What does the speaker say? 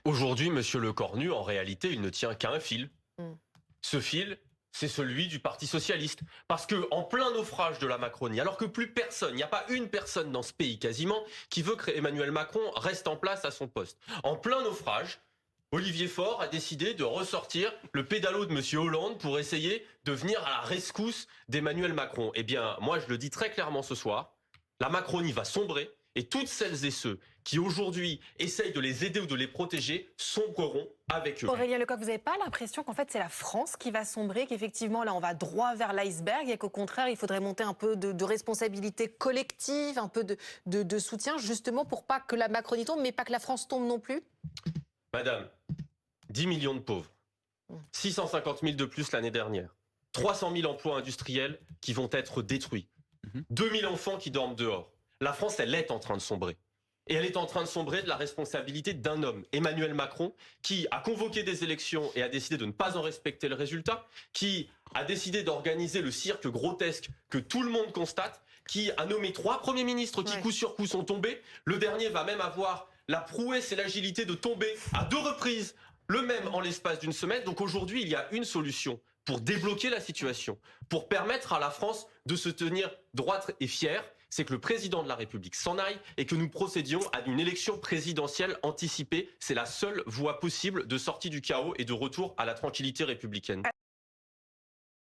Aujourd'hui, Monsieur Lecornu, en réalité, il ne tient qu'à un fil. Mm. Ce fil, c'est celui du Parti socialiste. Parce que, en plein naufrage de la Macronie, alors que plus personne, il n'y a pas une personne dans ce pays quasiment, qui veut que Emmanuel Macron reste en place à son poste. En plein naufrage, Olivier Faure a décidé de ressortir le pédalo de Monsieur Hollande pour essayer de venir à la rescousse d'Emmanuel Macron. Eh bien, moi, je le dis très clairement ce soir, la Macronie va sombrer et toutes celles et ceux qui aujourd'hui essayent de les aider ou de les protéger sombreront avec eux. Aurélien Lecoq, vous n'avez pas l'impression qu'en fait c'est la France qui va sombrer, qu'effectivement là on va droit vers l'iceberg et qu'au contraire il faudrait monter un peu de responsabilité collective, un peu de soutien justement pour pas que la Macronie tombe mais pas que la France tombe non plus? Madame, 10 millions de pauvres, 650 000 de plus l'année dernière, 300 000 emplois industriels qui vont être détruits, 2 000 enfants qui dorment dehors. La France, elle est en train de sombrer. Et elle est en train de sombrer de la responsabilité d'un homme, Emmanuel Macron, qui a convoqué des élections et a décidé de ne pas en respecter le résultat, qui a décidé d'organiser le cirque grotesque que tout le monde constate, qui a nommé 3 premiers ministres qui coup sur coup sont tombés. Le dernier va même avoir la prouesse et l'agilité de tomber à 2 reprises, le même en l'espace d'une semaine. Donc aujourd'hui, il y a une solution pour débloquer la situation, pour permettre à la France de se tenir droite et fière, c'est que le président de la République s'en aille et que nous procédions à une élection présidentielle anticipée. C'est la seule voie possible de sortie du chaos et de retour à la tranquillité républicaine.